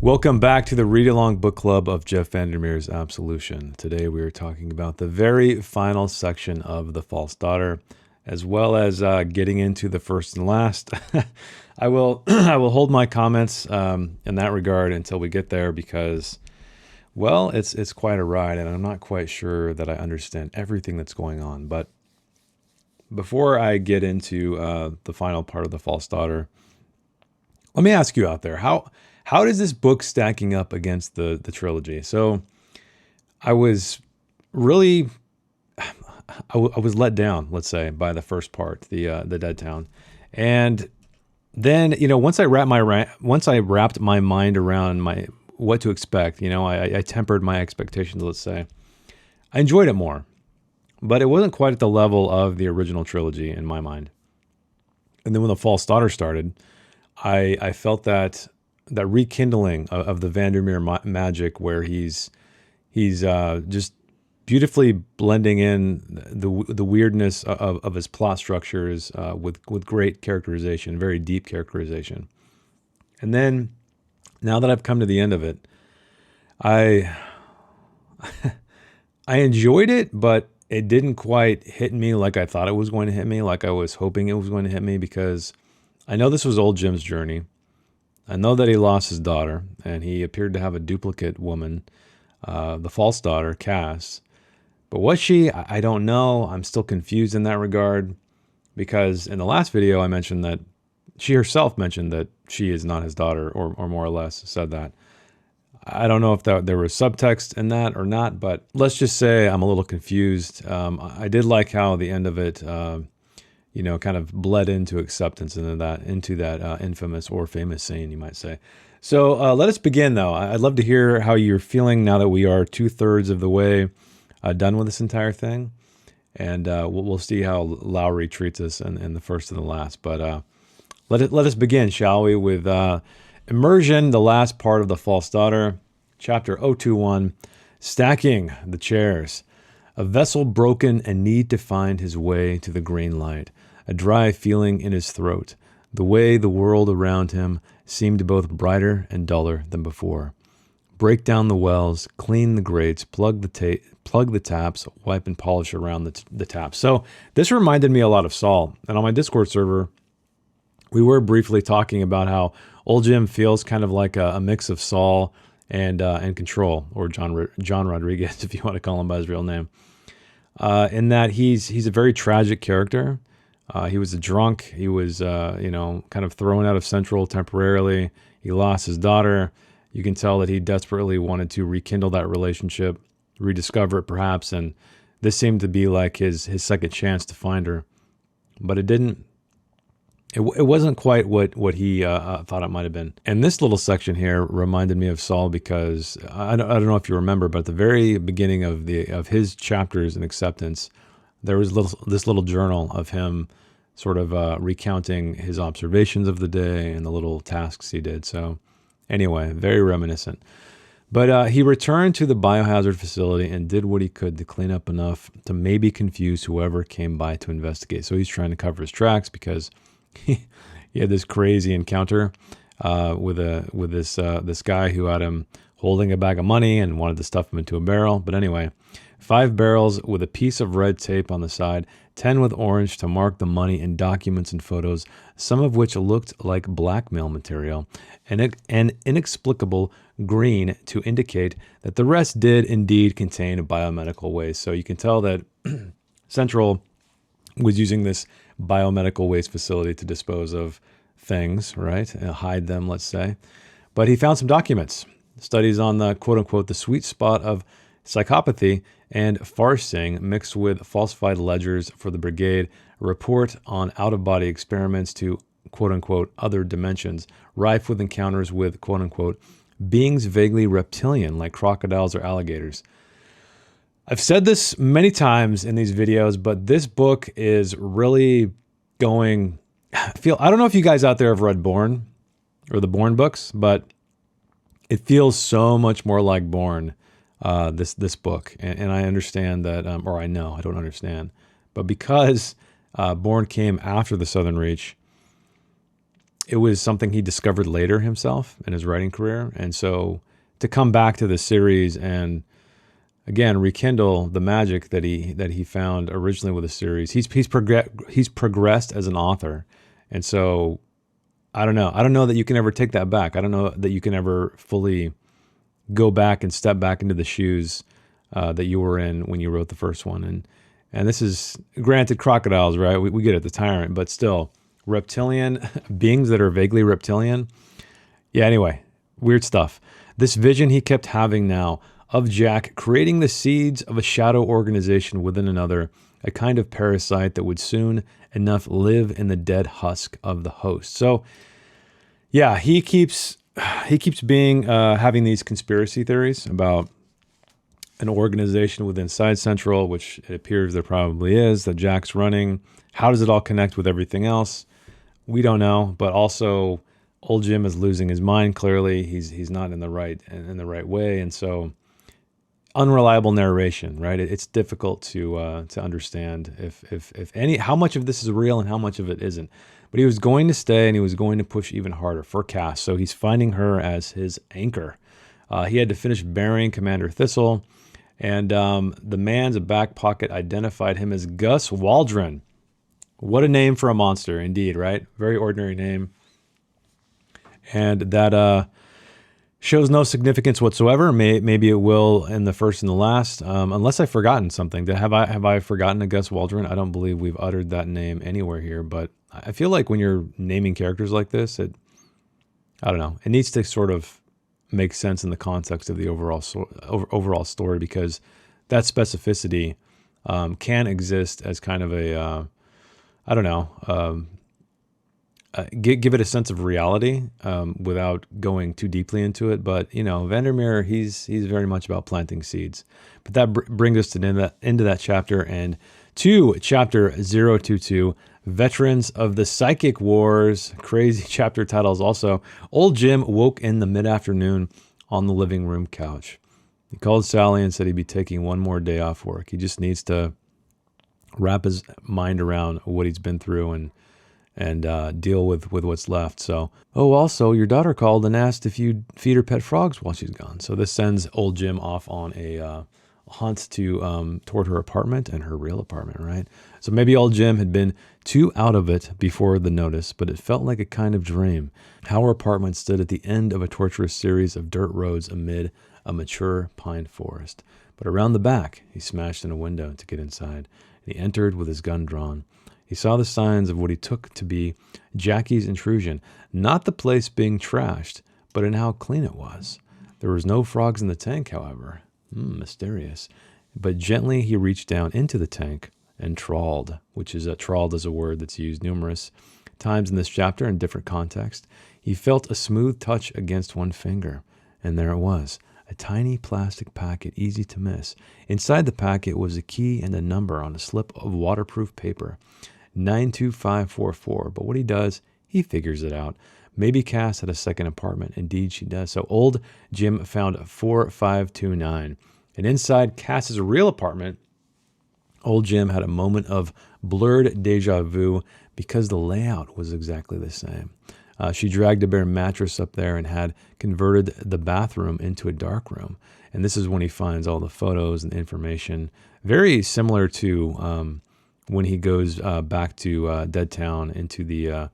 Welcome back to the read-along book club of Jeff Vandermeer's Absolution. Today we are talking about the very final section of The False Daughter, as well as getting into the first and last. I will hold my comments in that regard until we get there because, well, it's quite a ride, and I'm not quite sure that I understand everything that's going on. But before I get into the final part of The False Daughter, let me ask you out there, how does this book stacking up against the trilogy? So I was really, I was let down, let's say, by the first part, the Dead Town. And then, once I wrapped my mind around what to expect, I tempered my expectations, let's say. I enjoyed it more, but it wasn't quite at the level of the original trilogy in my mind. And then when The False Daughter started, I felt that rekindling of the Vandermeer magic, where he's just beautifully blending in the weirdness of his plot structures with great characterization, very deep characterization. And then now that I've come to the end of it, I enjoyed it, but it didn't quite hit me like I thought it was going to hit me, like I was hoping it was going to hit me, because I know this was old Jim's journey. I know that he lost his daughter, and he appeared to have a duplicate woman, the false daughter, Cass. But was she? I don't know. I'm still confused in that regard, because in the last video I mentioned that she herself mentioned that she is not his daughter, or more or less said that. I don't know if there was subtext in that or not, but let's just say I'm a little confused. I did like how the end of it kind of bled into acceptance into that infamous or famous scene, you might say. So let us begin, though. I'd love to hear how you're feeling now that we are 2/3 of the way done with this entire thing. And we'll see how Lowry treats us in the first and the last. But let us begin, shall we, with Immersion, the last part of The False Daughter, Chapter 021, Stacking the Chairs. A vessel broken and need to find his way to the green light. A dry feeling in his throat. The way the world around him seemed both brighter and duller than before. Break down the wells, clean the grates, plug the taps, wipe and polish around the taps. So this reminded me a lot of Saul. And on my Discord server, we were briefly talking about how old Jim feels kind of like a mix of Saul and Control, or John Rodriguez, if you want to call him by his real name. In that he's a very tragic character. He was a drunk. He was, kind of thrown out of Central temporarily. He lost his daughter. You can tell that he desperately wanted to rekindle that relationship, rediscover it perhaps, and this seemed to be like his second chance to find her. But it didn't. It wasn't quite what he thought it might have been. And this little section here reminded me of Saul because I don't know if you remember, but at the very beginning of his chapters in Acceptance, there was this little journal of him sort of recounting his observations of the day and the little tasks he did. So anyway, very reminiscent. But he returned to the biohazard facility and did what he could to clean up enough to maybe confuse whoever came by to investigate. So he's trying to cover his tracks because he had this crazy encounter with this guy who had him holding a bag of money and wanted to stuff him into a barrel. But anyway, 5 barrels with a piece of red tape on the side, 10 with orange to mark the money, and documents and photos, some of which looked like blackmail material, and an inexplicable green to indicate that the rest did indeed contain biomedical waste. So you can tell that Central was using this biomedical waste facility to dispose of things, right? Hide them, let's say. But he found some documents, studies on the quote-unquote the sweet spot of psychopathy and farsing mixed with falsified ledgers for the brigade, a report on out-of-body experiments to quote-unquote other dimensions, rife with encounters with quote-unquote beings vaguely reptilian like crocodiles or alligators. I've said this many times in these videos, but this book is really going... I don't know if you guys out there have read Bourne or the Bourne books, but it feels so much more like Bourne, this book. And I understand that, or I know, I don't understand. But because Bourne came after the Southern Reach, it was something he discovered later himself in his writing career. And so to come back to the series and again rekindle the magic that he found originally with the series, he's progressed as an author. And so I don't know that you can ever take that back. I don't know that you can ever fully go back and step back into the shoes that you were in when you wrote the first one. And this is, granted, crocodiles, right? We get it, the tyrant, but still, reptilian beings that are vaguely reptilian. Yeah, anyway, weird stuff. This vision he kept having now of Jack creating the seeds of a shadow organization within another, a kind of parasite that would soon enough live in the dead husk of the host. So, yeah, he keeps being having these conspiracy theories about an organization within Side Central, which it appears there probably is, that Jack's running. How does it all connect with everything else? We don't know, but also old Jim is losing his mind. Clearly, he's not in the right way, and so unreliable narration, right? It's difficult to understand if any how much of this is real and how much of it isn't. But he was going to stay and he was going to push even harder for Cass. So he's finding her as his anchor. He had to finish burying Commander Thistle, and the man's back pocket identified him as Gus Waldron. What a name for a monster, indeed, right? Very ordinary name. And that shows no significance whatsoever. Maybe it will in the first and the last, unless I've forgotten something. Have I forgotten a Gus Waldron? I don't believe we've uttered that name anywhere here, but I feel like when you're naming characters like this, I don't know, it needs to sort of make sense in the context of the overall story, because that specificity can exist as kind of a I don't know, give it a sense of reality without going too deeply into it. But, you know, Vandermeer, he's very much about planting seeds. But that brings us to the end of that chapter and to chapter 022, Veterans of the Psychic Wars. Crazy chapter titles also. Old Jim woke in the mid-afternoon on the living room couch. He called Sally and said he'd be taking one more day off work. He just needs to wrap his mind around what he's been through and deal with what's left. So, also, your daughter called and asked if you'd feed her pet frogs while she's gone. So this sends old Jim off on a hunt toward her apartment and her real apartment, right? So maybe old Jim had been too out of it before the notice, but it felt like a kind of dream. How her apartment stood at the end of a tortuous series of dirt roads amid a mature pine forest. But around the back, he smashed in a window to get inside. He entered with his gun drawn. He saw the signs of what he took to be Jackie's intrusion, not the place being trashed, but in how clean it was. There was no frogs in the tank, however. Mysterious. But gently he reached down into the tank and trawled, trawled is a word that's used numerous times in this chapter in different contexts. He felt a smooth touch against one finger, and there it was. A tiny plastic packet, easy to miss. Inside the packet was a key and a number on a slip of waterproof paper. 92544. But what he does, he figures it out. Maybe Cass had a second apartment. Indeed, she does. So old Jim found 4529. And inside Cass's real apartment, old Jim had a moment of blurred deja vu because the layout was exactly the same. She dragged a bare mattress up there and had converted the bathroom into a dark room. And this is when he finds all the photos and information. Very similar to when he goes back to Dead Town into the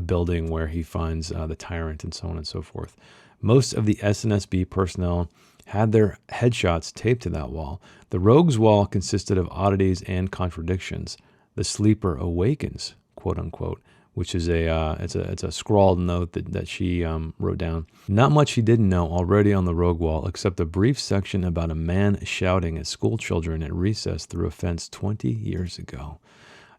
building where he finds the tyrant and so on and so forth. Most of the SNSB personnel had their headshots taped to that wall. The rogue's wall consisted of oddities and contradictions. The sleeper awakens, quote unquote, which is it's a scrawled note that she wrote down. Not much he didn't know already on the rogue wall, except a brief section about a man shouting at school children at recess through a fence 20 years ago.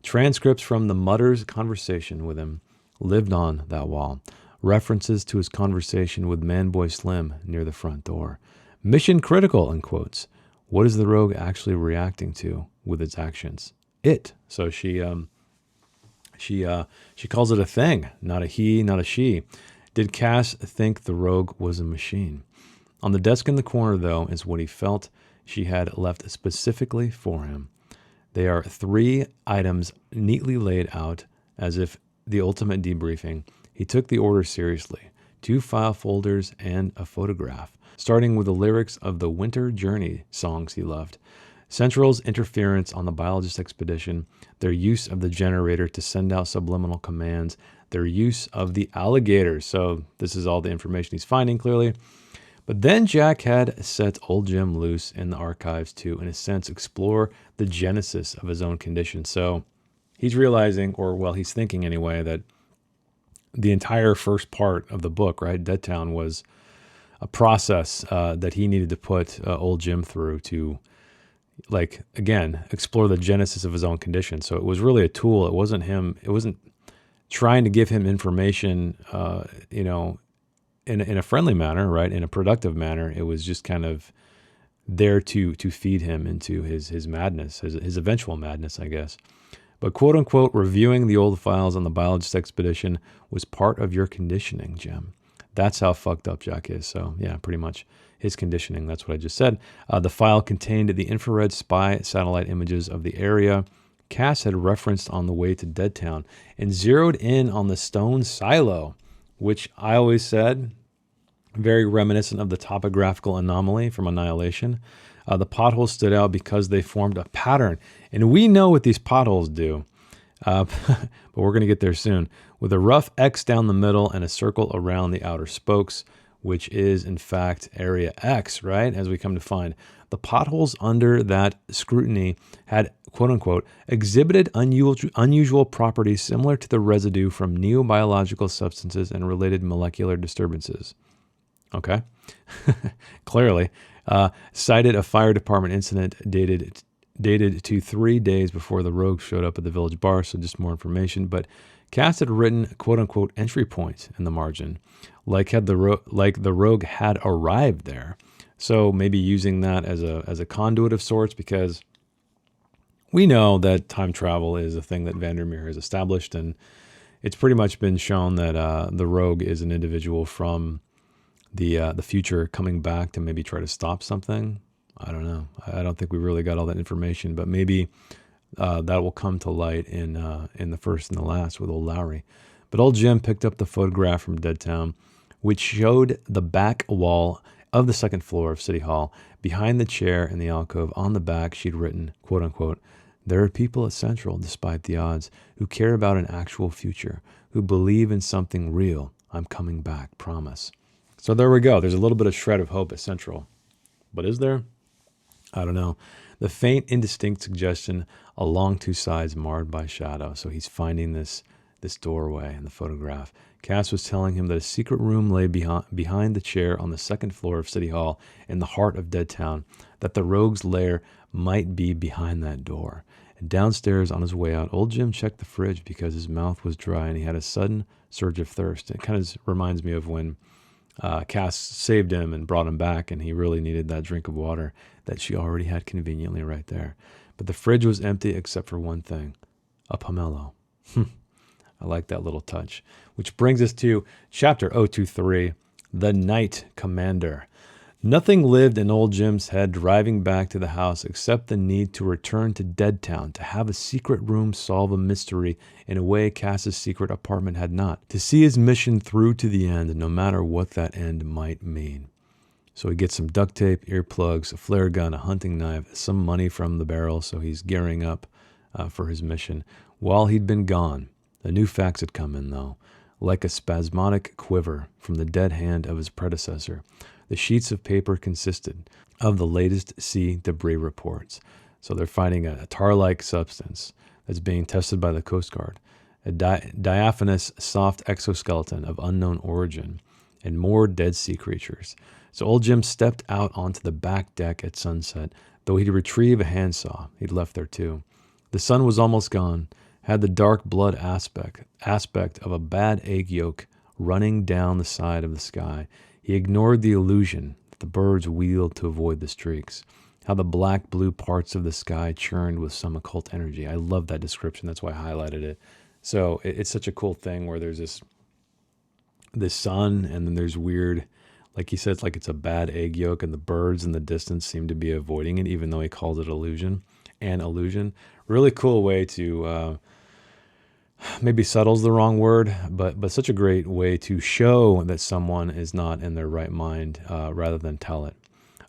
Transcripts from the mutter's conversation with him lived on that wall. References to his conversation with Man-Boy Slim near the front door. Mission critical, in quotes. What is the rogue actually reacting to with its actions? It. So she calls it a thing, not a he, not a she. Did Cass think the rogue was a machine? On the desk in the corner, though, is what he felt she had left specifically for him. They are 3 items neatly laid out as if the ultimate debriefing. He took the order seriously. 2 file folders and a photograph, starting with the lyrics of the Winter Journey songs he loved. Central's interference on the biologist expedition, their use of the generator to send out subliminal commands, their use of the alligators. So this is all the information he's finding, clearly. But then Jack had set old Jim loose in the archives to, in a sense, explore the genesis of his own condition. So he's realizing, or well, he's thinking anyway, that the entire first part of the book, right, Deadtown, was a process that he needed to put old Jim through to, like, again, explore the genesis of his own condition. So it was really a tool. It wasn't trying to give him information, in a friendly manner, right, in a productive manner. It was just kind of there to feed him into his madness, his eventual madness, I guess. But quote unquote, reviewing the old files on the biologist expedition was part of your conditioning, Jim. That's how fucked up Jack is. So yeah, pretty much his conditioning. That's what I just said. The file contained the infrared spy satellite images of the area Cass had referenced on the way to Deadtown, and zeroed in on the stone silo, which I always said, very reminiscent of the topographical anomaly from Annihilation. The potholes stood out because they formed a pattern. And we know what these potholes do, but we're going to get there soon. With a rough X down the middle and a circle around the outer spokes, which is, in fact, Area X, right? As we come to find. The potholes under that scrutiny had, quote-unquote, exhibited unusual properties similar to the residue from neobiological substances and related molecular disturbances. Okay, clearly. Cited a fire department incident dated to 3 days before the rogue showed up at the village bar, so just more information. But Cass had written, quote-unquote, entry point in the margin, like the rogue had arrived there. So maybe using that as a conduit of sorts, because we know that time travel is a thing that Vandermeer has established, and it's pretty much been shown that the rogue is an individual from the future coming back to maybe try to stop something. I don't know. I don't think we really got all that information, but maybe that will come to light in the first and the last with old Lowry. But old Jim picked up the photograph from Deadtown, which showed the back wall of the second floor of City Hall. Behind the chair in the alcove on the back, she'd written, quote unquote, there are people at Central, despite the odds, who care about an actual future, who believe in something real. I'm coming back, promise. So there we go. There's a little bit of shred of hope at Central. But is there? I don't know. The faint, indistinct suggestion along 2 sides marred by shadow. So he's finding this doorway in the photograph. Cass was telling him that a secret room lay behind the chair on the second floor of City Hall in the heart of Deadtown, that the rogue's lair might be behind that door. And downstairs on his way out, old Jim checked the fridge because his mouth was dry and he had a sudden surge of thirst. It kind of reminds me of when Cass saved him and brought him back, and he really needed that drink of water that she already had conveniently right there. But the fridge was empty except for one thing, a pomelo. I like that little touch. Which brings us to Chapter 023, The Night Commander. Nothing lived in old Jim's head driving back to the house except the need to return to Deadtown, to have a secret room solve a mystery in a way Cass's secret apartment had not, to see his mission through to the end, no matter what that end might mean. So he gets some duct tape, earplugs, a flare gun, a hunting knife, some money from the barrel, so he's gearing up for his mission. While he'd been gone, the new facts had come in, though, like a spasmodic quiver from the dead hand of his predecessor. The sheets of paper consisted of the latest sea debris reports. So they're finding a tar-like substance that's being tested by the Coast Guard, a diaphanous soft exoskeleton of unknown origin, and more dead sea creatures. So old Jim stepped out onto the back deck at sunset, though he'd retrieve a handsaw he'd left there too. The sun was almost gone, had the dark blood aspect of a bad egg yolk running down the side of the sky. He ignored the illusion that the birds wheeled to avoid the streaks, how the black-blue parts of the sky churned with some occult energy. I love that description. That's why I highlighted it. So it's such a cool thing where there's this sun, and then there's weird, like he says, like it's a bad egg yolk, and the birds in the distance seem to be avoiding it, even though he calls it illusion. An illusion. Really cool way to maybe subtle's the wrong word, but such a great way to show that someone is not in their right mind rather than tell it.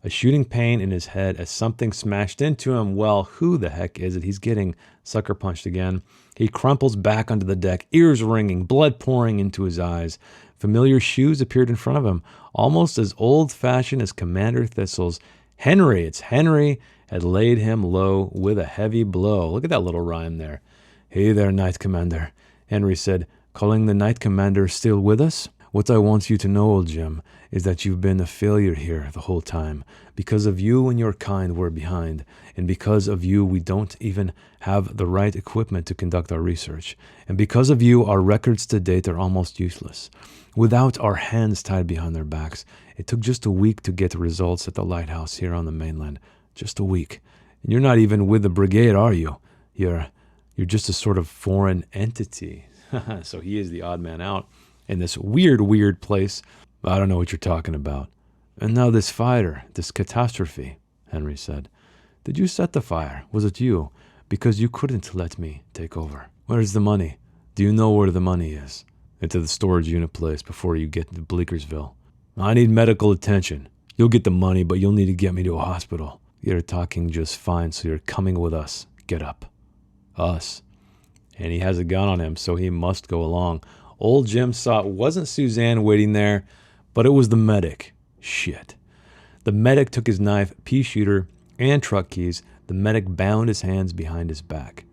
A shooting pain in his head as something smashed into him. Well, who the heck is it? He's getting sucker punched again. He crumples back onto the deck, ears ringing, blood pouring into his eyes. Familiar shoes appeared in front of him, almost as old-fashioned as Commander Thistle's. Henry, it's Henry, had laid him low with a heavy blow. Look at that little rhyme there. Hey there, Knight Commander, Henry said, calling the Knight Commander still with us? What I want you to know, old Jim, is that you've been a failure here the whole time. Because of you and your kind, we're behind. And because of you, we don't even have the right equipment to conduct our research. And because of you, our records to date are almost useless. Without our hands tied behind their backs, it took just a week to get results at the lighthouse here on the mainland. Just a week. And you're not even with the brigade, are you? You're just a sort of foreign entity. So he is the odd man out in this weird place. I don't know what you're talking about. And now this fire, this catastrophe, Henry said. Did you set the fire? Was it you? Because you couldn't let me take over. Where's the money? Do you know where the money is? Into the storage unit place before you get to Bleekersville. I need medical attention. You'll get the money, but you'll need to get me to a hospital. You're talking just fine, so you're coming with us. Get up. Us. And he has a gun on him, so he must go along. Old Jim saw it wasn't Suzanne waiting there, but it was the medic. Shit. The medic took his knife, pea shooter, and truck keys. The medic bound his hands behind his back.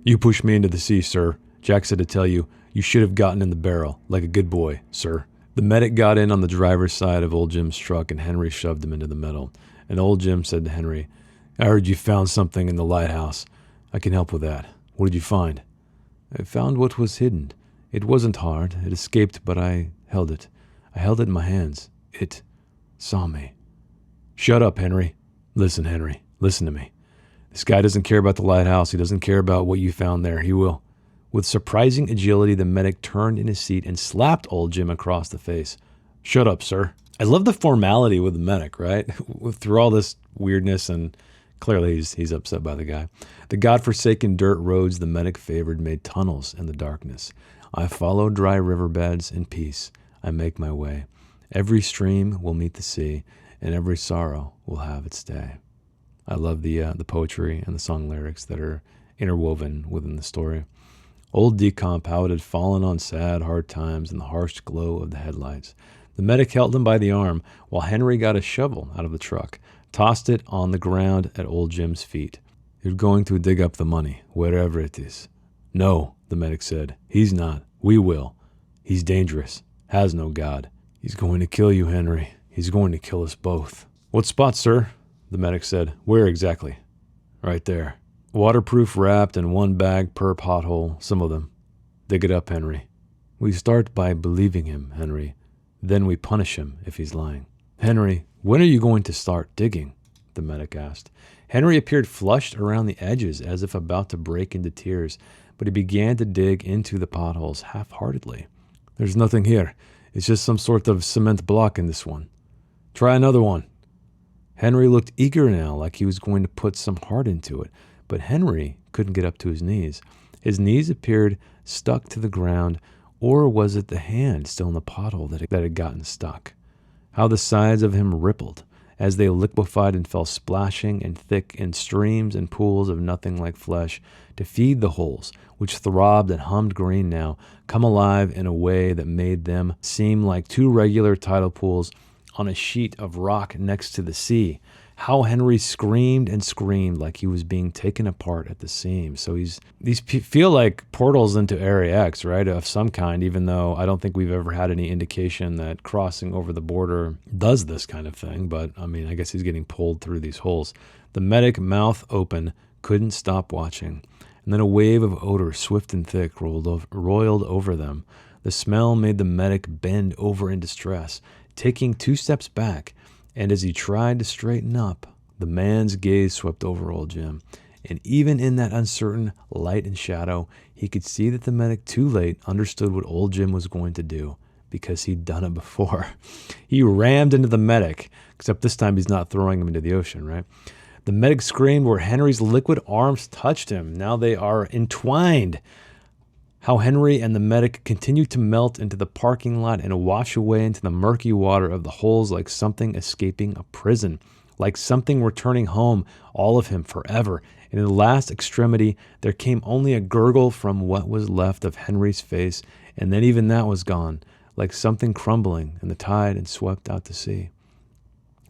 You pushed me into the sea, sir. Jack said to tell you, you should have gotten in the barrel, like a good boy, sir. The medic got in on the driver's side of old Jim's truck, and Henry shoved him into the middle. And old Jim said to Henry, I heard you found something in the lighthouse. I can help with that. What did you find? I found what was hidden. It wasn't hard. It escaped, but I held it. I held it in my hands. It saw me. Shut up, Henry. Listen, Henry. Listen to me. This guy doesn't care about the lighthouse. He doesn't care about what you found there. He will. With surprising agility, the medic turned in his seat and slapped old Jim across the face. Shut up, sir. I love the formality with the medic, right? Through all this weirdness, and clearly he's upset by the guy. The godforsaken dirt roads the medic favored made tunnels in the darkness. I follow dry riverbeds in peace. I make my way. Every stream will meet the sea, and every sorrow will have its day. I love the poetry and the song lyrics that are interwoven within the story. Old Decomp, how it had fallen on sad, hard times in the harsh glow of the headlights. The medic held him by the arm while Henry got a shovel out of the truck, tossed it on the ground at old Jim's feet. You're going to dig up the money, wherever it is. No, the medic said. He's not. We will. He's dangerous. Has no God. He's going to kill you, Henry. He's going to kill us both. What spot, sir? The medic said. Where exactly? Right there. Waterproof wrapped in one bag per pothole, some of them. Dig it up, Henry. We start by believing him, Henry. Then we punish him if he's lying. Henry, when are you going to start digging? The medic asked. Henry appeared flushed around the edges as if about to break into tears, but he began to dig into the potholes half-heartedly. There's nothing here. It's just some sort of cement block in this one. Try another one. Henry looked eager now, like he was going to put some heart into it, but Henry couldn't get up to his knees. His knees appeared stuck to the ground, or was it the hand still in the pothole that had gotten stuck? How the sides of him rippled as they liquefied and fell splashing and thick in streams and pools of nothing like flesh to feed the holes, which throbbed and hummed green now, come alive in a way that made them seem like two regular tidal pools on a sheet of rock next to the sea. How Henry screamed and screamed like he was being taken apart at the seams. So these feel like portals into Area X, right, of some kind, even though I don't think we've ever had any indication that crossing over the border does this kind of thing. But, I mean, I guess he's getting pulled through these holes. The medic, mouth open, couldn't stop watching. And then a wave of odor, swift and thick, roiled over them. The smell made the medic bend over in distress, taking 2 steps back. And as he tried to straighten up, the man's gaze swept over old Jim. And even in that uncertain light and shadow, he could see that the medic too late understood what old Jim was going to do, because he'd done it before. He rammed into the medic, except this time he's not throwing him into the ocean, right? The medic screamed where Henry's liquid arms touched him. Now they are entwined. How Henry and the medic continued to melt into the parking lot and wash away into the murky water of the holes like something escaping a prison, like something returning home, all of him forever. And in the last extremity, there came only a gurgle from what was left of Henry's face, and then even that was gone, like something crumbling in the tide and swept out to sea.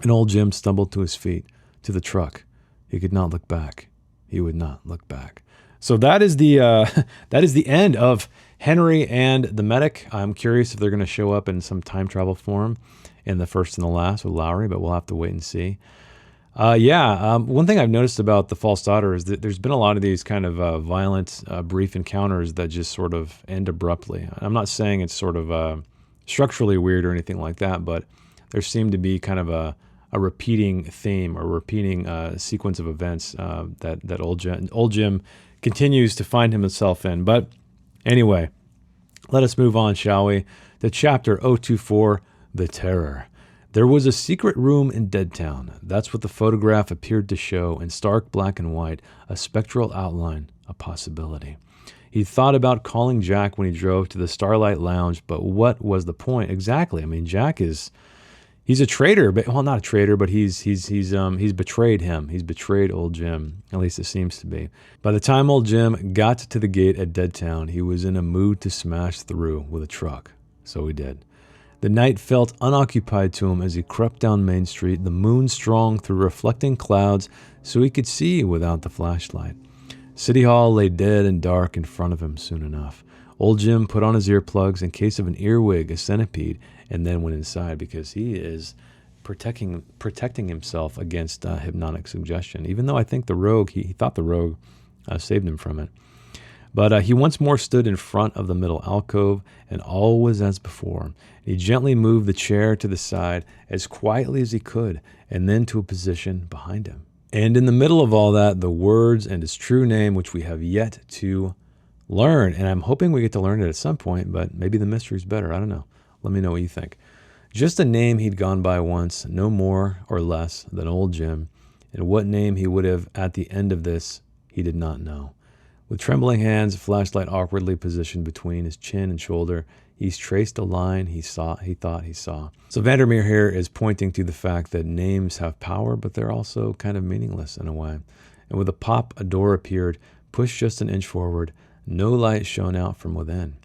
And old Jim stumbled to his feet, to the truck. He could not look back. He would not look back. So that is the end of Henry and the medic. I'm curious if they're going to show up in some time travel form in the first and the last with Lowry, but we'll have to wait and see. One thing I've noticed about the false daughter is that there's been a lot of these kind of violent, brief encounters that just sort of end abruptly. I'm not saying it's sort of structurally weird or anything like that, but there seemed to be kind of a repeating theme or repeating sequence of events that old Jim continues to find himself in. But anyway, let us move on, shall we, to chapter 024, The Terror. There was a secret room in Deadtown. That's what the photograph appeared to show, in stark black and white, a spectral outline, a possibility. He thought about calling Jack when he drove to the Starlight Lounge, but what was the point exactly? I mean, Jack he's a traitor, but well, not a traitor, but he's betrayed him. He's betrayed old Jim. At least it seems to be. By the time old Jim got to the gate at Deadtown, he was in a mood to smash through with a truck. So he did. The night felt unoccupied to him as he crept down Main Street, the moon strong through reflecting clouds so he could see without the flashlight. City Hall lay dead and dark in front of him soon enough. Old Jim put on his earplugs in case of an earwig, a centipede, and then went inside because he is protecting himself against hypnotic suggestion, even though I think the rogue, he thought the rogue saved him from it. But he once more stood in front of the middle alcove, and all was as before. He gently moved the chair to the side as quietly as he could, and then to a position behind him. And in the middle of all that, the words and his true name, which we have yet to learn. And I'm hoping we get to learn it at some point, but maybe the mystery's better. I don't know. Let me know what you think. Just a name he'd gone by once, no more or less than old Jim. And what name he would have at the end of this, he did not know. With trembling hands, a flashlight awkwardly positioned between his chin and shoulder, he's traced a line he thought he saw. So Vandermeer here is pointing to the fact that names have power, but they're also kind of meaningless in a way. And with a pop, a door appeared, pushed just an inch forward. No light shone out from within.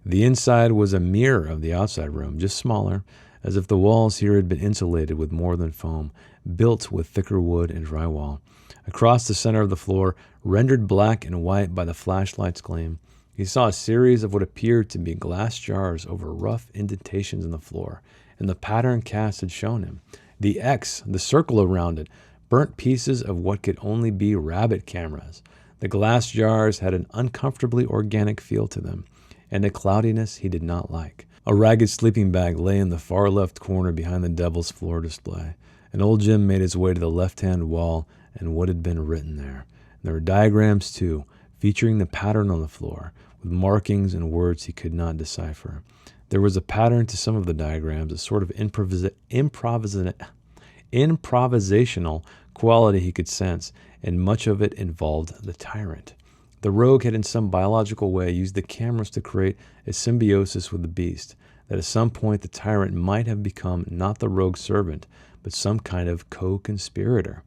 The inside was a mirror of the outside room, just smaller, as if the walls here had been insulated with more than foam, built with thicker wood and drywall. Across the center of the floor, rendered black and white by the flashlight's gleam, he saw a series of what appeared to be glass jars over rough indentations in the floor, and the pattern Cass had shown him. The X, the circle around it, burnt pieces of what could only be rabbit cameras. The glass jars had an uncomfortably organic feel to them, and a cloudiness he did not like. A ragged sleeping bag lay in the far left corner behind the Devil's Floor display, and old Jim made his way to the left-hand wall and what had been written there. There were diagrams, too, featuring the pattern on the floor, with markings and words he could not decipher. There was a pattern to some of the diagrams, a sort of improvisational quality he could sense, and much of it involved the tyrant. The rogue had in some biological way used the cameras to create a symbiosis with the beast, that at some point the tyrant might have become not the rogue's servant, but some kind of co-conspirator.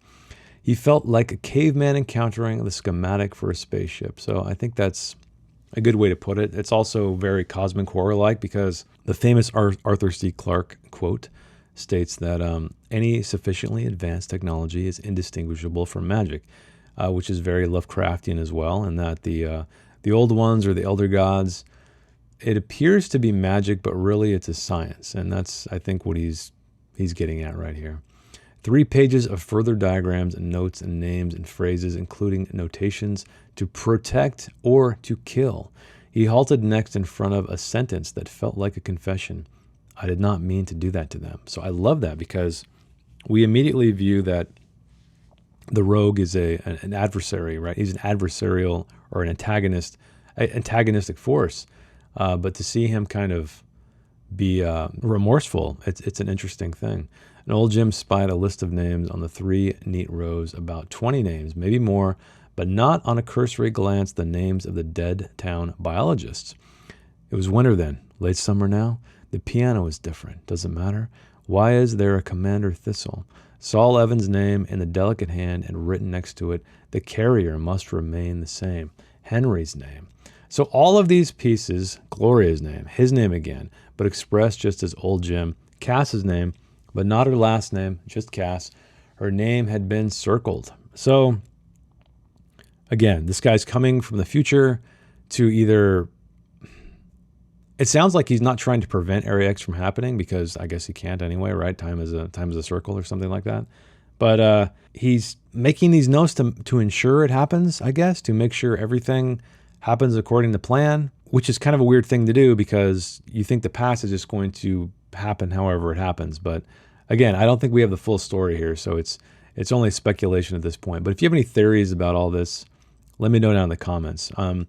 He felt like a caveman encountering the schematic for a spaceship. So I think that's a good way to put it. It's also very Cosmic Horror-like because the famous Arthur C. Clarke quote states that any sufficiently advanced technology is indistinguishable from magic, which is very Lovecraftian as well, and that the old ones or the elder gods, it appears to be magic, but really it's a science. And that's, I think, what he's getting at right here. 3 pages of further diagrams and notes and names and phrases, including notations to protect or to kill. He halted next in front of a sentence that felt like a confession. I did not mean to do that to them. So I love that because we immediately view that the rogue is an adversary, right? He's an adversarial or an antagonistic force. But to see him kind of be remorseful, it's an interesting thing. And old Jim spied a list of names on the 3 neat rows, about 20 names, maybe more, but not on a cursory glance the names of the dead town biologists. It was winter then, late summer now. The piano is different. Does it matter? Why is there a Commander Thistle? Saul Evans' name in the delicate hand, and written next to it, the carrier must remain the same. Henry's name. So all of these pieces, Gloria's name, his name again, but expressed just as old Jim, Cass's name, but not her last name, just Cass. Her name had been circled. So again, this guy's coming from the future to either... It sounds like he's not trying to prevent Area X from happening, because I guess he can't anyway, right? Time is a circle or something like that. But he's making these notes to ensure it happens, I guess, to make sure everything happens according to plan, which is kind of a weird thing to do, because you think the past is just going to happen however it happens. But again, I don't think we have the full story here, so it's only speculation at this point. But if you have any theories about all this, let me know down in the comments. I'm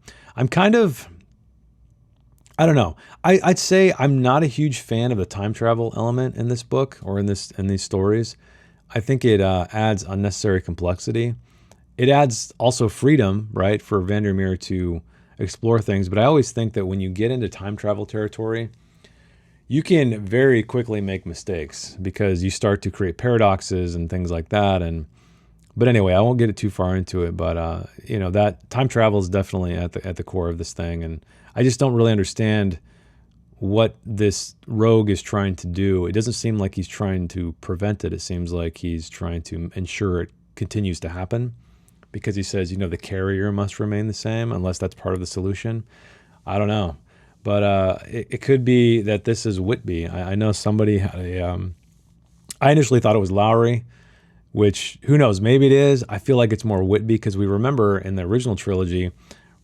kind of... I don't know. I'd say I'm not a huge fan of the time travel element in this book or in these stories. I think it adds unnecessary complexity. It adds also freedom, right, for Vandermeer to explore things. But I always think that when you get into time travel territory, you can very quickly make mistakes because you start to create paradoxes and things like that. But anyway, I won't get it too far into it. But that time travel is definitely at the core of this thing, and I just don't really understand what this rogue is trying to do. It doesn't seem like he's trying to prevent it. It seems like he's trying to ensure it continues to happen, because he says, the carrier must remain the same, unless that's part of the solution. I don't know. But it could be that this is Whitby. I know somebody had I initially thought it was Lowry, which, who knows, maybe it is. I feel like it's more Whitby, because we remember in the original trilogy,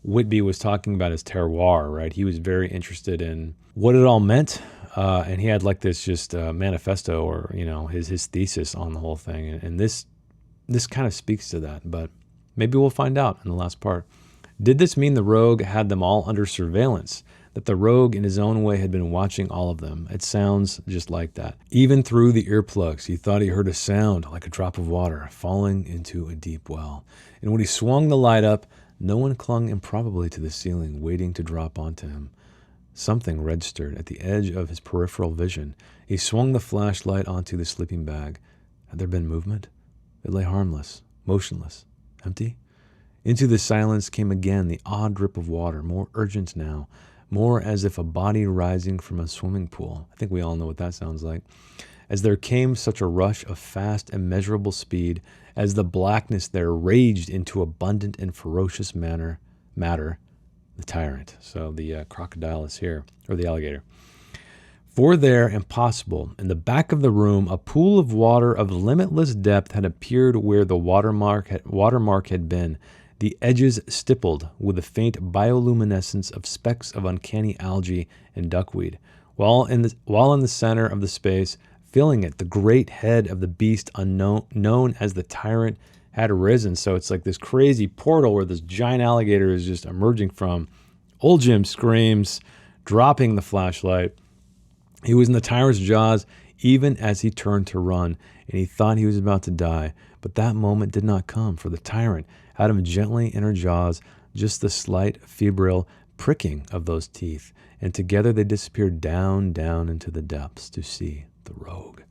Whitby was talking about his terroir, right? He was very interested in what it all meant, and he had like this just manifesto, or his thesis on the whole thing. And this kind of speaks to that, but maybe we'll find out in the last part. Did this mean the rogue had them all under surveillance? That the rogue in his own way had been watching all of them? It sounds just like that. Even through the earplugs, he thought he heard a sound like a drop of water falling into a deep well. And when he swung the light up, no one clung improbably to the ceiling, waiting to drop onto him. Something registered at the edge of his peripheral vision. He swung the flashlight onto the sleeping bag. Had there been movement? It lay harmless, motionless, empty. Into the silence came again the odd drip of water, more urgent now, more as if a body rising from a swimming pool. I think we all know what that sounds like. As there came such a rush of fast, immeasurable speed, as the blackness there raged into abundant and ferocious matter, the tyrant. So the crocodile is here, or the alligator. For there, impossible, in the back of the room, a pool of water of limitless depth had appeared where the watermark had been, the edges stippled with the faint bioluminescence of specks of uncanny algae and duckweed, while in the center of the space, filling it, the great head of the beast known as the tyrant had arisen. So it's like this crazy portal where this giant alligator is just emerging from. Old Jim screams, dropping the flashlight. He was in the tyrant's jaws even as he turned to run, and he thought he was about to die. But that moment did not come, for the tyrant had him gently in her jaws, just the slight febrile pricking of those teeth, and together they disappeared down into the depths to see the rogue.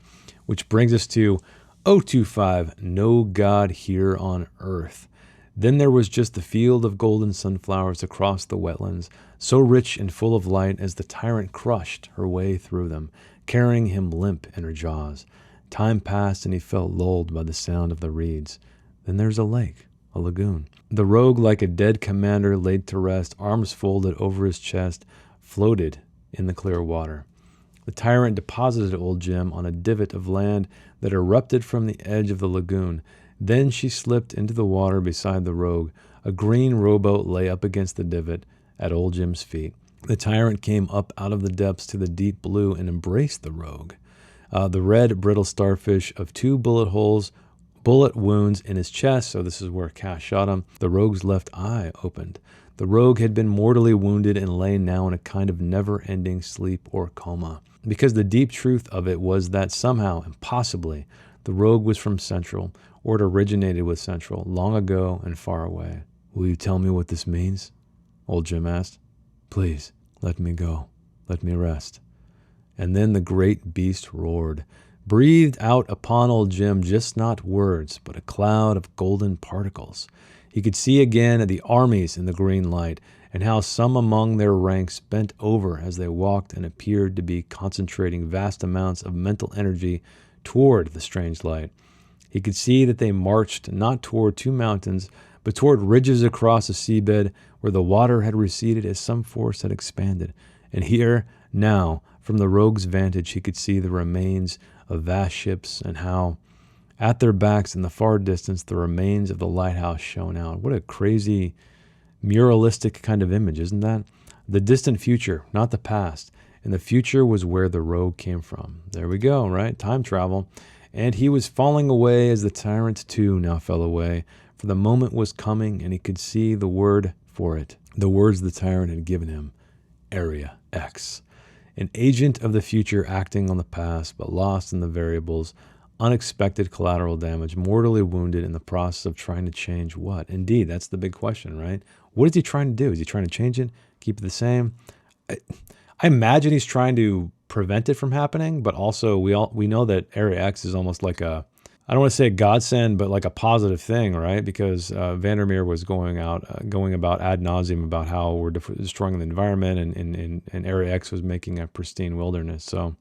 Which brings us to 025, No God Here on Earth. Then there was just the field of golden sunflowers across the wetlands, so rich and full of light as the tyrant crushed her way through them, carrying him limp in her jaws. Time passed and he felt lulled by the sound of the reeds. Then there's a lake, a lagoon. The rogue, like a dead commander laid to rest, arms folded over his chest, floated in the clear water. The tyrant deposited old Jim on a divot of land that erupted from the edge of the lagoon. Then she slipped into the water beside the rogue. A green rowboat lay up against the divot at old Jim's feet. The tyrant came up out of the depths to the deep blue and embraced the rogue. The red, brittle starfish of 2 bullet wounds in his chest, so this is where Cass shot him. The rogue's left eye opened. The rogue had been mortally wounded and lay now in a kind of never-ending sleep or coma, because the deep truth of it was that somehow, impossibly, The rogue was from Central, or it originated with Central, long ago and far away. Will you tell me what this means? Old Jim asked. Please, let me go. Let me rest. And then the great beast roared, breathed out upon old Jim just not words, but a cloud of golden particles. He could see again the armies in the green light, and how some among their ranks bent over as they walked and appeared to be concentrating vast amounts of mental energy toward the strange light. He could see that they marched not toward two mountains, but toward ridges across a seabed where the water had receded as some force had expanded. And here, now, from the rogue's vantage, he could see the remains of vast ships, and how, at their backs in the far distance, the remains of the lighthouse shone out. What a crazy, muralistic kind of image, isn't that? The distant future, not the past. And the future was where the rogue came from. There we go, right? Time travel. And he was falling away as the tyrant too now fell away. For the moment was coming, and he could see the word for it. The words the tyrant had given him. Area X. An agent of the future acting on the past, but lost in the variables. Unexpected collateral damage, mortally wounded in the process of trying to change what? Indeed, that's the big question, right? What is he trying to do? Is he trying to change it? Keep it the same? I imagine he's trying to prevent it from happening, but also we know that Area X is almost like a, I don't want to say a godsend, but like a positive thing, right? Because Vandermeer was going about ad nauseum about how we're destroying the environment, and Area X was making a pristine wilderness. So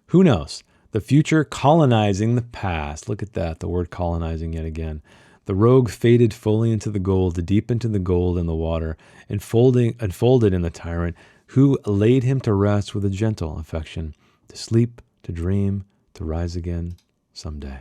who knows? The future colonizing the past. Look at that, the word colonizing yet again. The rogue faded fully into the gold, deep into the gold in the water, enfolded in the tyrant, who laid him to rest with a gentle affection, to sleep, to dream, to rise again someday.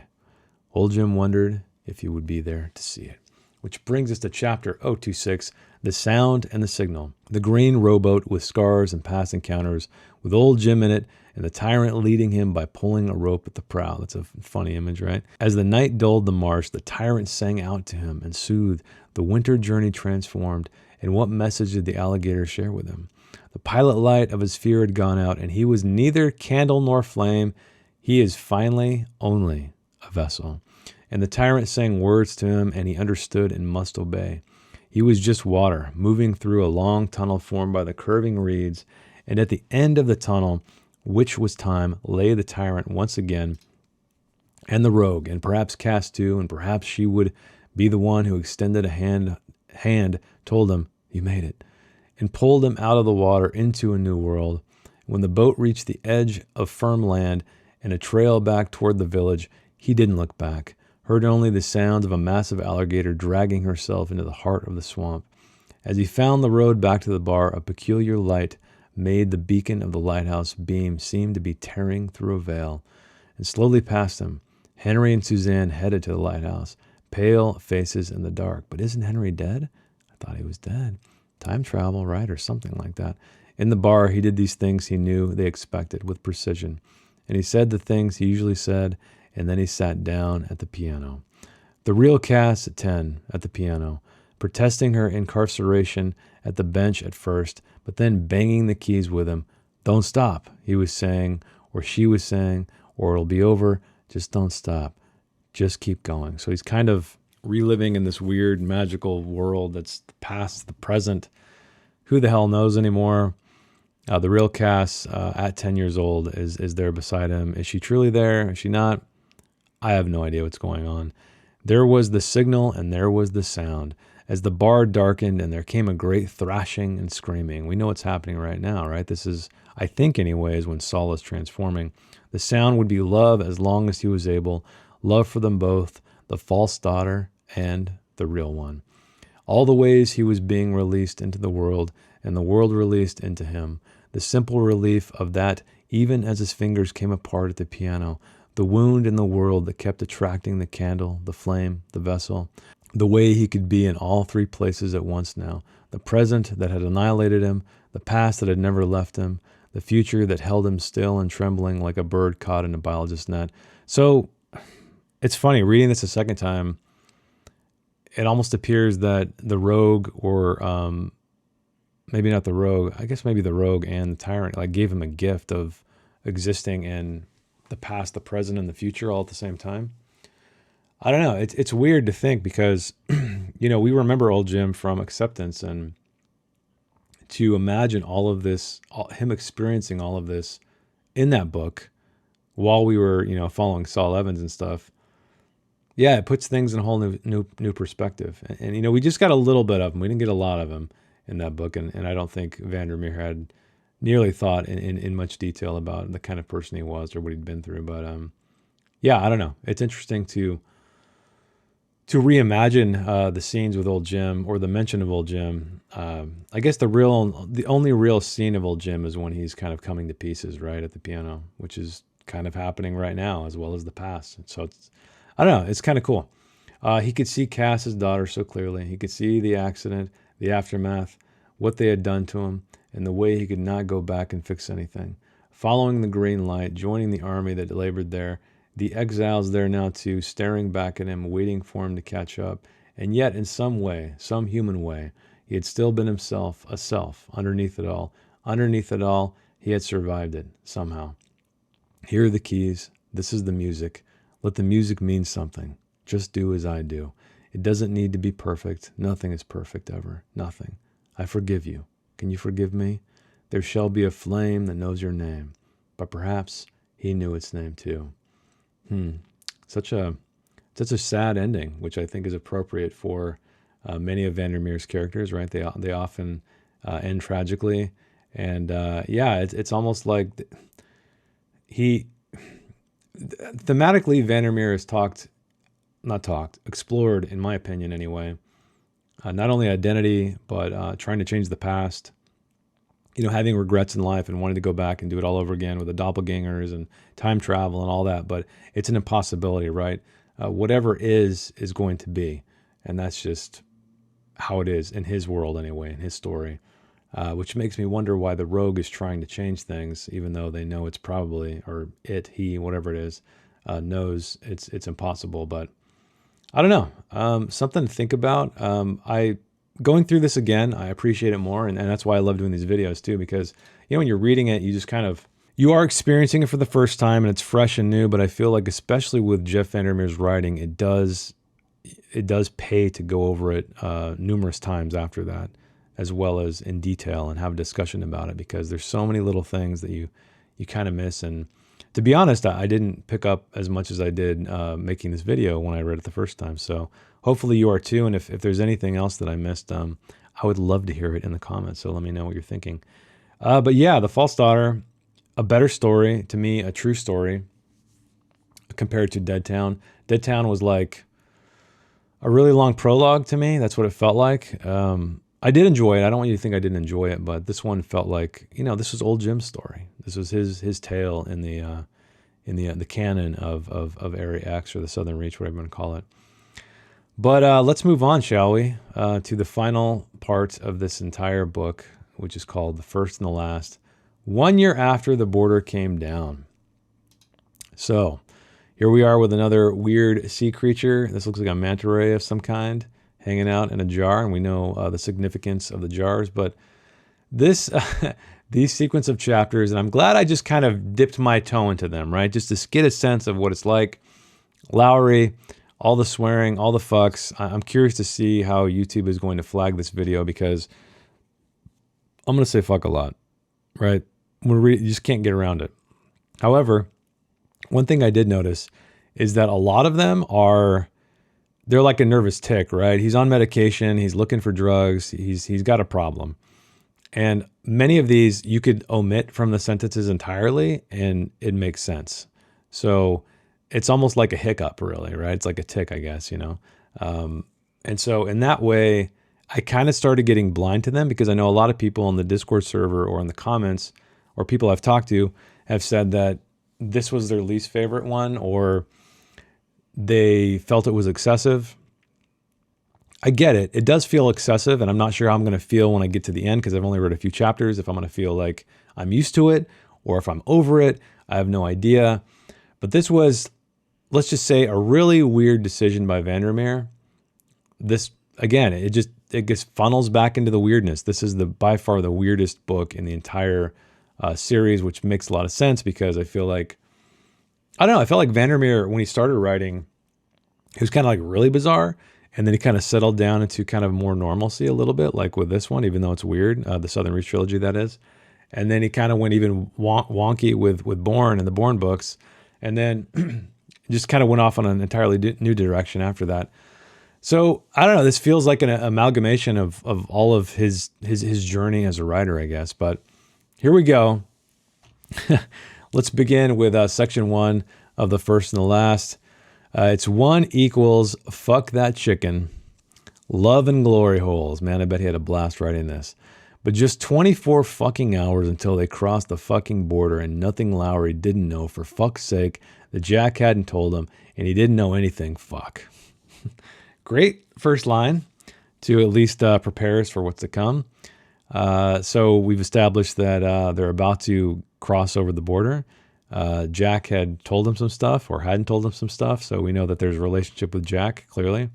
Old Jim wondered if he would be there to see it. Which brings us to chapter 026, The Sound and the Signal. The green rowboat with scars and past encounters, with old Jim in it, and the tyrant leading him by pulling a rope at the prow. That's a funny image, right? As the night dulled the marsh, the tyrant sang out to him and soothed. The winter journey transformed, and what message did the alligator share with him? The pilot light of his fear had gone out, and he was neither candle nor flame. He is finally only a vessel. And the tyrant sang words to him, and he understood and must obey. He was just water, moving through a long tunnel formed by the curving reeds, and at the end of the tunnel, which was time, lay the tyrant once again, and the rogue, and perhaps Cass too, and perhaps she would be the one who extended a hand, told him, "You made it," and pulled him out of the water into a new world. When the boat reached the edge of firm land and a trail back toward the village, he didn't look back, heard only the sounds of a massive alligator dragging herself into the heart of the swamp. As he found the road back to the bar, a peculiar light made the beacon of the lighthouse beam seem to be tearing through a veil, and slowly past him, Henry and Suzanne headed to the lighthouse, pale faces in the dark. But isn't Henry dead? I thought he was dead. Time travel, right? Or something like that. In the bar, he did these things he knew they expected with precision, and he said the things he usually said, and then he sat down at the piano. The real Cass at 10 at the piano, protesting her incarceration at the bench at first, but then banging the keys with him. "Don't stop," he was saying, or she was saying, or "It'll be over. Just don't stop. Just keep going." So he's kind of reliving in this weird magical world that's the past, the present. Who the hell knows anymore? The real Cass at 10 years old is there beside him. Is she truly there? Is she not? I have no idea what's going on. There was the signal and there was the sound. As the bar darkened and there came a great thrashing and screaming. We know what's happening right now, right? This is, I think anyways, when Saul is transforming. The sound would be love as long as he was able. Love for them both, the false daughter and the real one. All the ways he was being released into the world and the world released into him. The simple relief of that even as his fingers came apart at the piano. The wound in the world that kept attracting the candle, the flame, the vessel. The way he could be in all three places at once now. The present that had annihilated him, the past that had never left him, the future that held him still and trembling like a bird caught in a biologist's net. So it's funny, reading this a second time, it almost appears that the rogue, or maybe not the rogue, I guess maybe the rogue and the tyrant, like gave him a gift of existing in the past, the present, and the future all at the same time. I don't know. It's weird to think because, we remember old Jim from Acceptance, and to imagine all of this, him experiencing all of this in that book while we were, following Saul Evans and stuff. Yeah, it puts things in a whole new perspective. And we just got a little bit of him. We didn't get a lot of him in that book, and I don't think Vandermeer had nearly thought in much detail about the kind of person he was or what he'd been through. But yeah, I don't know. It's interesting to reimagine the scenes with old Jim, or the mention of old Jim. I guess the only real scene of old Jim is when he's kind of coming to pieces, right, at the piano, which is kind of happening right now as well as the past. So I don't know. It's kind of cool. He could see Cass, his daughter, so clearly. He could see the accident, the aftermath, what they had done to him, and the way he could not go back and fix anything. Following the green light, joining the army that labored there, the exiles there now too, staring back at him, waiting for him to catch up. And yet, in some way, some human way, he had still been himself, a self, underneath it all. Underneath it all, he had survived it, somehow. Here are the keys. This is the music. Let the music mean something. Just do as I do. It doesn't need to be perfect. Nothing is perfect ever. Nothing. I forgive you. Can you forgive me? There shall be a flame that knows your name. But perhaps he knew its name too. Such a sad ending, which I think is appropriate for many of Vandermeer's characters, right? They often end tragically. And it's almost like thematically, Vandermeer has explored, in my opinion anyway, not only identity, but trying to change the past, having regrets in life and wanting to go back and do it all over again with the doppelgangers and time travel and all that. But it's an impossibility, right? Whatever is going to be. And that's just how it is in his world anyway, in his story. Which makes me wonder why the rogue is trying to change things, even though they know it's probably, or he, whatever it is, knows it's impossible. But I don't know. Something to think about. Going through this again, I appreciate it more, and that's why I love doing these videos too, because when you're reading it, you just you are experiencing it for the first time, and it's fresh and new. But I feel like, especially with Jeff Vandermeer's writing, it does pay to go over it numerous times after that, as well as in detail, and have a discussion about it, because there's so many little things that you kind of miss. And to be honest, I didn't pick up as much as I did making this video when I read it the first time. So hopefully you are too. And if there's anything else that I missed, I would love to hear it in the comments. So let me know what you're thinking. But yeah, The False Daughter, a better story to me, a true story compared to Dead Town. Dead Town was like a really long prologue to me. That's what it felt like. I did enjoy it. I don't want you to think I didn't enjoy it, but this one felt like, this was old Jim's story. This was his tale in the canon of Area X, or the Southern Reach, whatever you want to call it. But let's move on, shall we, to the final part of this entire book, which is called The First and the Last, 1 year after the border came down. So here we are with another weird sea creature. This looks like a manta ray of some kind, hanging out in a jar, and we know the significance of the jars. But this these sequence of chapters, and I'm glad I just kind of dipped my toe into them, right? Just to get a sense of what it's like. Lowry, all the swearing, all the fucks. I'm curious to see how YouTube is going to flag this video, because I'm going to say fuck a lot, right? You just can't get around it. However, one thing I did notice is that a lot of them they're like a nervous tick, right? He's on medication. He's looking for drugs. He's got a problem. And many of these you could omit from the sentences entirely, and it makes sense. So it's almost like a hiccup, really, right? It's like a tick, I guess, And so in that way, I kind of started getting blind to them, because I know a lot of people on the Discord server or in the comments, or people I've talked to, have said that this was their least favorite one, or they felt it was excessive. I get it. It does feel excessive, and I'm not sure how I'm going to feel when I get to the end, because I've only read a few chapters, if I'm going to feel like I'm used to it or if I'm over it. I have no idea. But this was, let's just say, a really weird decision by Vandermeer. This, again, it just funnels back into the weirdness. This is by far the weirdest book in the entire series, which makes a lot of sense, because I feel like I don't know. I felt like Vandermeer, when he started writing, he was kind of like really bizarre. And then he kind of settled down into kind of more normalcy a little bit, like with this one, even though it's weird, the Southern Reach trilogy, that is. And then he kind of went even wonky with Bourne and the Bourne books. And then just kind of went off on an entirely new direction after that. So I don't know. This feels like an amalgamation of all of his journey as a writer, I guess. But here we go. Let's begin with section 1 of the first and the last. It's 1 equals fuck that chicken. Love and glory holes. Man, I bet he had a blast writing this. But just 24 fucking hours until they crossed the fucking border, and nothing Lowry didn't know, for fuck's sake, that Jack hadn't told him, and he didn't know anything. Fuck. Great first line to at least prepare us for what's to come. So we've established that they're about to cross over the border. Jack had told him some stuff, or hadn't told him some stuff, so we know that there's a relationship with Jack, clearly.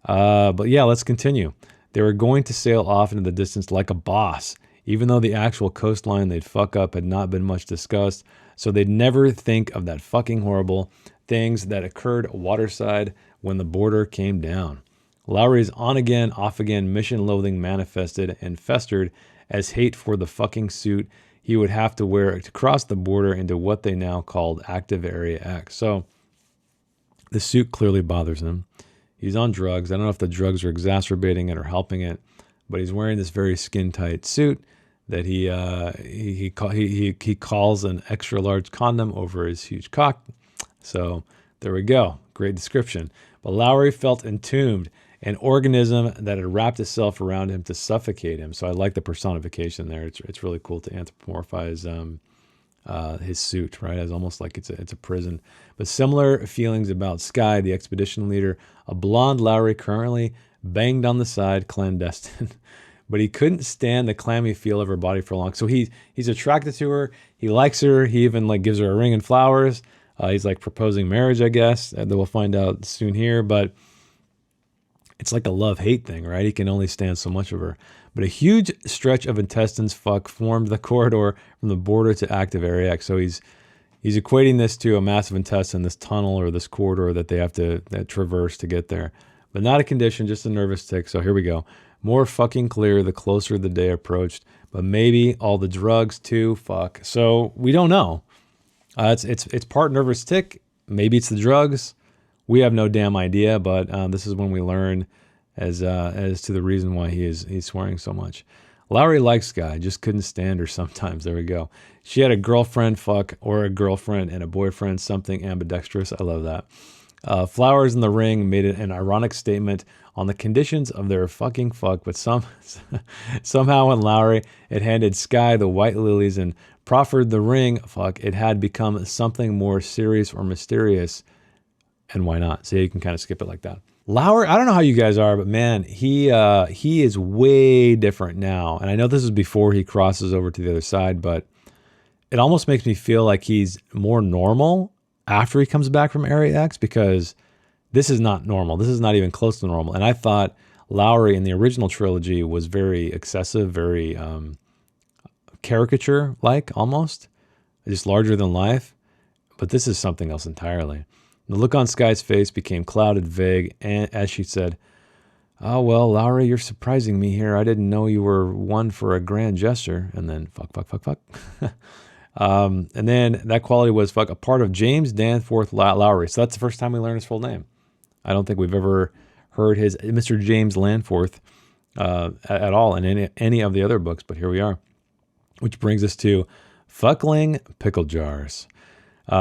But yeah, let's continue. They were going to sail off into the distance like a boss, even though the actual coastline they'd fuck up had not been much discussed, so they'd never think of that fucking horrible things that occurred waterside when the border came down. Lowry's on-again, off-again mission-loathing manifested and festered as hate for the fucking suit he would have to wear to cross the border into what they now called Active Area X. So the suit clearly bothers him. He's on drugs. I don't know if the drugs are exacerbating it or helping it, but he's wearing this very skin-tight suit that he calls an extra-large condom over his huge cock. So there we go. Great description. But Lowry felt entombed, an organism that had wrapped itself around him to suffocate him. So I like the personification there. It's really cool to anthropomorphize his suit, right? As almost like it's a prison. But similar feelings about Skye, the expedition leader, a blonde Lowry currently banged on the side, clandestine. But he couldn't stand the clammy feel of her body for long. So he's attracted to her. He likes her. He even like gives her a ring and flowers. He's like proposing marriage, I guess, that we'll find out soon here. But it's like a love-hate thing, right? He can only stand so much of her. But a huge stretch of intestines formed the corridor from the border to Active Area X. So he's equating this to a massive intestine, this tunnel or this corridor that they have to traverse to get there. But not a condition, just a nervous tick. So here we go. More fucking clear the closer the day approached. But maybe all the drugs too. Fuck. So we don't know. It's part nervous tick. Maybe it's the drugs. We have no damn idea, but this is when we learn as to the reason why he's swearing so much. Lowry likes Skye, just couldn't stand her sometimes. There we go. She had a girlfriend, or a girlfriend and a boyfriend, something ambidextrous. I love that. Flowers in the ring made it an ironic statement on the conditions of their fucking fuck, but somehow when Lowry had handed Skye the white lilies and proffered the ring, it had become something more serious or mysterious. And why not? So you can kind of skip it like that. Lowry, I don't know how you guys are, but man, he is way different now. And I know this is before he crosses over to the other side, but it almost makes me feel like he's more normal after he comes back from Area X, because this is not normal. This is not even close to normal. And I thought Lowry in the original trilogy was very excessive, very caricature-like almost, just larger than life. But this is something else entirely. The look on Skye's face became clouded, vague, and as she said, "Oh, well, Lowry, you're surprising me here. I didn't know you were one for a grand gesture." And then, fuck. And then that quality was, a part of James Danforth Lowry. So that's the first time we learn his full name. I don't think we've ever heard his Mr. James Lanforth at all in any of the other books, but here we are. Which brings us to FUCKLING pickle jars.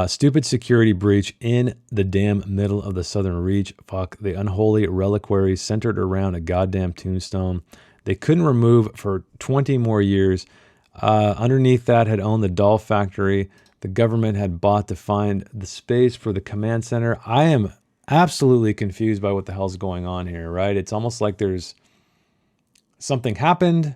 Stupid security breach in the damn middle of the Southern Reach. The unholy reliquary centered around a goddamn tombstone they couldn't remove for 20 more years. Underneath that had owned the doll factory the government had bought to find the space for the command center. I am absolutely confused by what the hell's going on here, right? It's almost like there's something happened.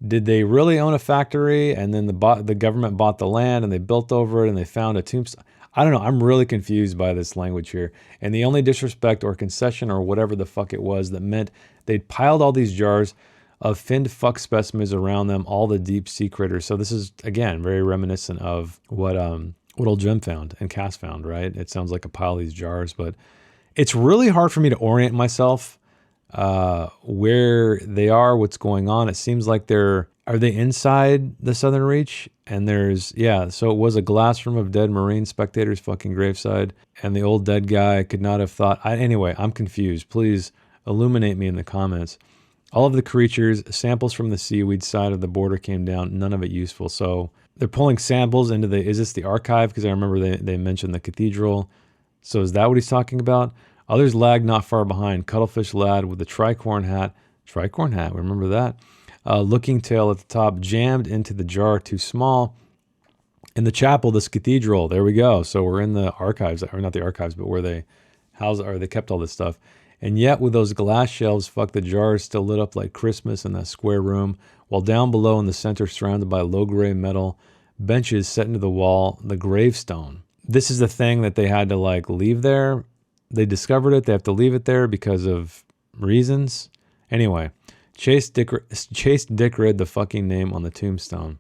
Did they really own a factory, and then the government bought the land and they built over it and they found a tombstone? I don't know. I'm really confused by this language here. And the only disrespect or concession or whatever the fuck it was that meant they'd piled all these jars of finned fuck specimens around them, all the deep sea critters. So this is, again, very reminiscent of what what old Jim found and Cass found, right? It sounds like a pile of these jars, but it's really hard for me to orient myself where they are, what's going on. It seems like are they inside the Southern Reach? And so it was a glass room of dead Marine spectators fucking graveside, and the old dead guy could not have thought. Anyway, I'm confused. Please illuminate me in the comments. All of the creatures, samples from the seaweed side of the border came down, none of it useful. So they're pulling samples into is this the archive? Because I remember they mentioned the cathedral. So is that what he's talking about? Others lagged not far behind. Cuttlefish lad with the tricorn hat, remember that? Looking tail at the top, jammed into the jar too small. In the chapel, this cathedral, there we go. So we're in the archives, or not the archives, but where they they kept all this stuff. And yet with those glass shelves, the jars still lit up like Christmas in that square room, while down below in the center, surrounded by low gray metal benches set into the wall, the gravestone. This is the thing that they had to leave there. They discovered it. They have to leave it there because of reasons. Anyway, Chase Dick read the fucking name on the tombstone.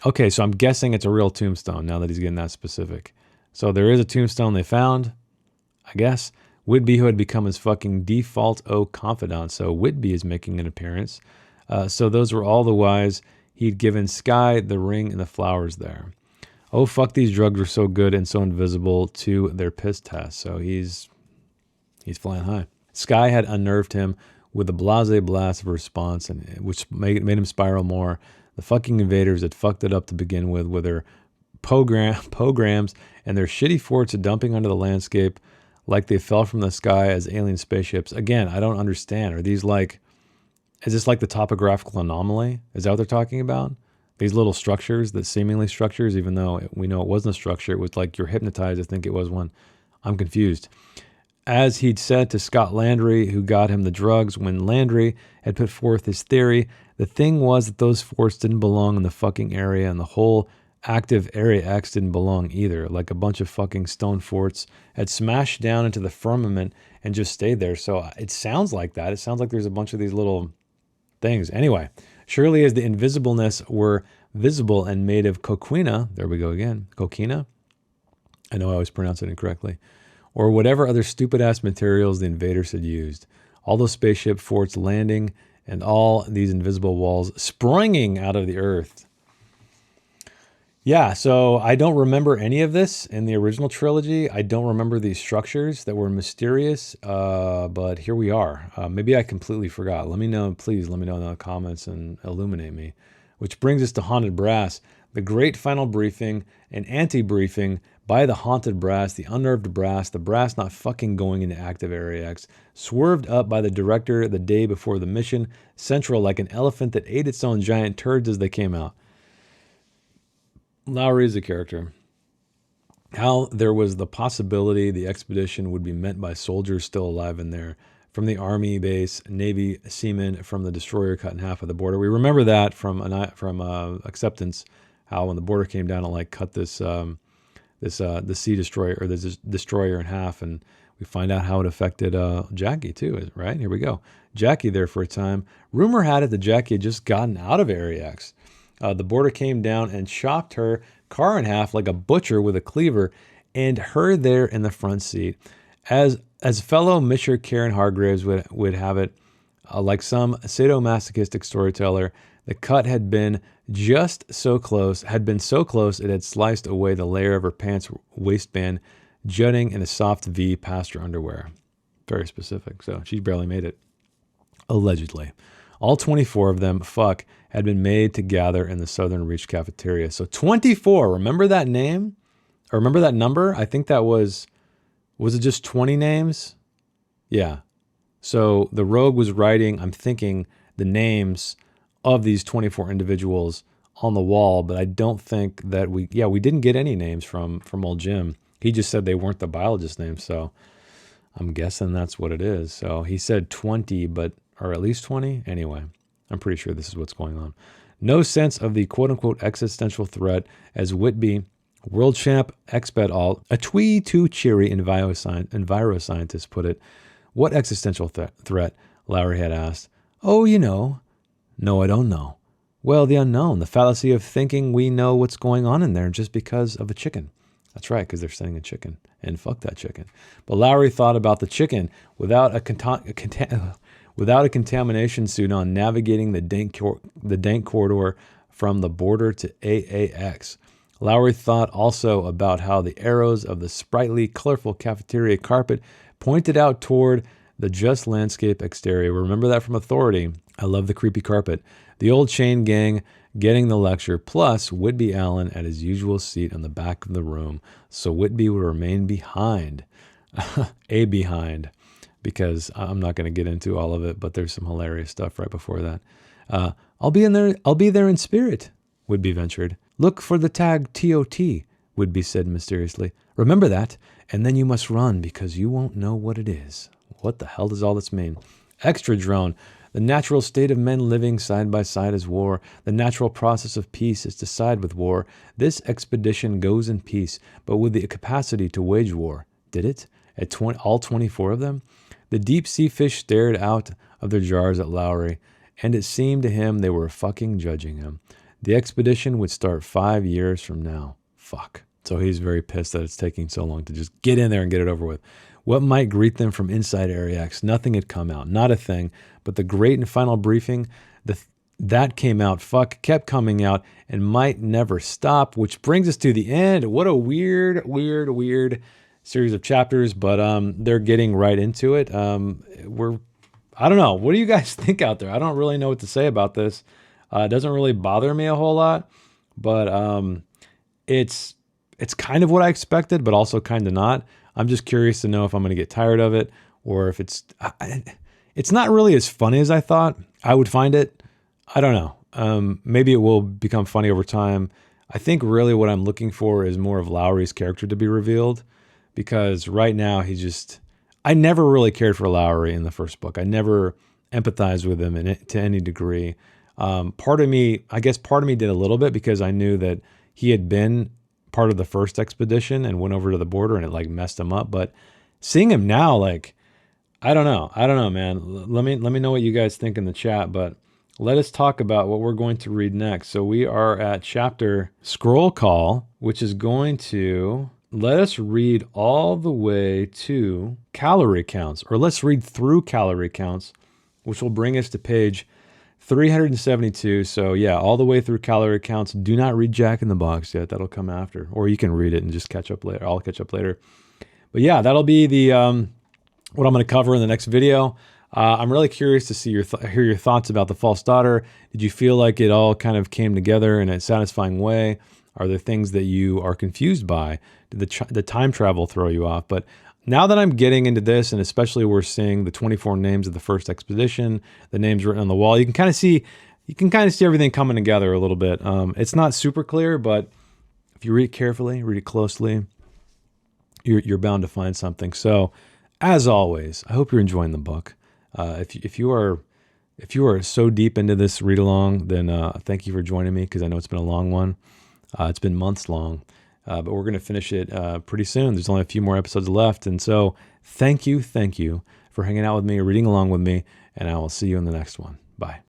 Okay, so I'm guessing it's a real tombstone now that he's getting that specific. So there is a tombstone they found, I guess. Whitby, who had become his fucking default confidant. So Whitby is making an appearance. So those were all the whys he'd given Skye, the ring, and the flowers there. Oh, fuck, these drugs were so good and so invisible to their piss test. So he's flying high. Skye had unnerved him with a blasé blast of response, which made him spiral more. The fucking invaders had fucked it up to begin with their programs and their shitty forts dumping onto the landscape like they fell from the sky as alien spaceships. Again, I don't understand. Are these is this like the topographical anomaly? Is that what they're talking about? These little structures, that seemingly structures, even though we know it wasn't a structure, it was like you're hypnotized to think it was one. I'm confused. As he'd said to Scott Landry, who got him the drugs, when Landry had put forth his theory, the thing was that those forts didn't belong in the fucking area, and the whole active Area X didn't belong either. Like a bunch of fucking stone forts had smashed down into the firmament and just stayed there. So it sounds like that. It sounds like there's a bunch of these little things. Anyway, surely as the invisibleness were visible and made of coquina, there we go again, coquina. I know I always pronounce it incorrectly. Or whatever other stupid-ass materials the invaders had used. All those spaceship forts landing and all these invisible walls springing out of the earth. Yeah, so I don't remember any of this in the original trilogy. I don't remember these structures that were mysterious, but here we are. Maybe I completely forgot. Let me know, please let me know in the comments and illuminate me. Which brings us to Haunted Brass, the great final briefing, an anti-briefing by the haunted brass, the unnerved brass, the brass not fucking going into active Area X, swerved up by the director the day before the mission, central like an elephant that ate its own giant turds as they came out. Lowry is a character. How there was the possibility the expedition would be met by soldiers still alive in there, from the Army base, Navy seamen from the destroyer cut in half at the border. We remember that from Acceptance, how when the border came down, it cut the sea destroyer or the destroyer in half, and we find out how it affected Jackie too. Right, here we go. Jackie there for a time. Rumor had it that Jackie had just gotten out of Area X. The border came down and chopped her car in half like a butcher with a cleaver, and her there in the front seat. As fellow Mr. Karen Hargraves would have it, like some sadomasochistic storyteller, the cut had been so close it had sliced away the layer of her pants waistband, jutting in a soft V past her underwear. Very specific, so she barely made it. Allegedly. All 24 of them, had been made to gather in the Southern Reach cafeteria. So 24, remember that name? Or remember that number? I think that was it just 20 names? Yeah. So the rogue was writing, I'm thinking, the names of these 24 individuals on the wall, but I don't think that we didn't get any names from old Jim. He just said they weren't the biologist names, so I'm guessing that's what it is. So he said 20, or at least 20? Anyway, I'm pretty sure this is what's going on. No sense of the quote-unquote existential threat, as Whitby, world champ, expert all, a twee too cheery enviroscientist put it. What existential threat? Lowry had asked. Oh, you know. No, I don't know. Well, the unknown, the fallacy of thinking we know what's going on in there just because of a chicken. That's right, because they're sending a chicken, and fuck that chicken. But Lowry thought about the chicken without without a contamination suit on, navigating the dank corridor from the border to AAX. Lowry thought also about how the arrows of the sprightly, colorful cafeteria carpet pointed out toward the just landscape exterior. Remember that from Authority. I love the creepy carpet. The old chain gang getting the lecture, plus Whitby Allen at his usual seat on the back of the room. So Whitby would remain behind. behind. Because I'm not going to get into all of it, but there's some hilarious stuff right before that. I'll be there in spirit, Whitby ventured. Look for the tag TOT, Whitby said mysteriously. Remember that, and then you must run because you won't know what it is. What the hell does all this mean? Extra drone. The natural state of men living side by side is war. The natural process of peace is to side with war. This expedition goes in peace, but with the capacity to wage war. Did it? At all 24 of them? The deep sea fish stared out of their jars at Lowry, and it seemed to him they were fucking judging him. The expedition would start 5 years from now. Fuck. So he's very pissed that it's taking so long to just get in there and get it over with. What might greet them from inside Area X? Nothing had come out. Not a thing. But the great and final briefing, that came out. Fuck kept coming out and might never stop, which brings us to the end. What a weird series of chapters, but they're getting right into it. I don't know. What do you guys think out there? I don't really know what to say about this. It doesn't really bother me a whole lot, but it's kind of what I expected, but also kind of not. I'm just curious to know if I'm going to get tired of it, or if it's not really as funny as I thought I would find it. I don't know. Maybe it will become funny over time. I think really what I'm looking for is more of Lowry's character to be revealed, because right now I never really cared for Lowry in the first book. I never empathized with him to any degree. Part of me did a little bit because I knew that he had been part of the first expedition and went over to the border and it like messed him up. But seeing him now, like, I don't know, man. Let me know what you guys think in the chat, but let us talk about what we're going to read next. So we are at chapter Scroll Call, which is going to let us read all the way to calorie counts, or let's read through calorie counts, which will bring us to page 372. So yeah, all the way through calorie counts. Do not read Jack in the Box yet. That'll come after, or you can read it and just catch up later. I'll catch up later. But yeah, that'll be the what I'm going to cover in the next video. I'm really curious to see hear your thoughts about The False Daughter. Did you feel like it all kind of came together in a satisfying way? Are there things that you are confused by? Did the time travel throw you off? But now that I'm getting into this, and especially we're seeing the 24 names of the first expedition, the names written on the wall, you can kind of see everything coming together a little bit. It's not super clear, but if you read it carefully, read it closely, you're bound to find something. So, as always, I hope you're enjoying the book. If you are so deep into this read along, then thank you for joining me, because I know it's been a long one. It's been months long. But we're going to finish it pretty soon. There's only a few more episodes left. And so thank you for hanging out with me, reading along with me, and I will see you in the next one. Bye.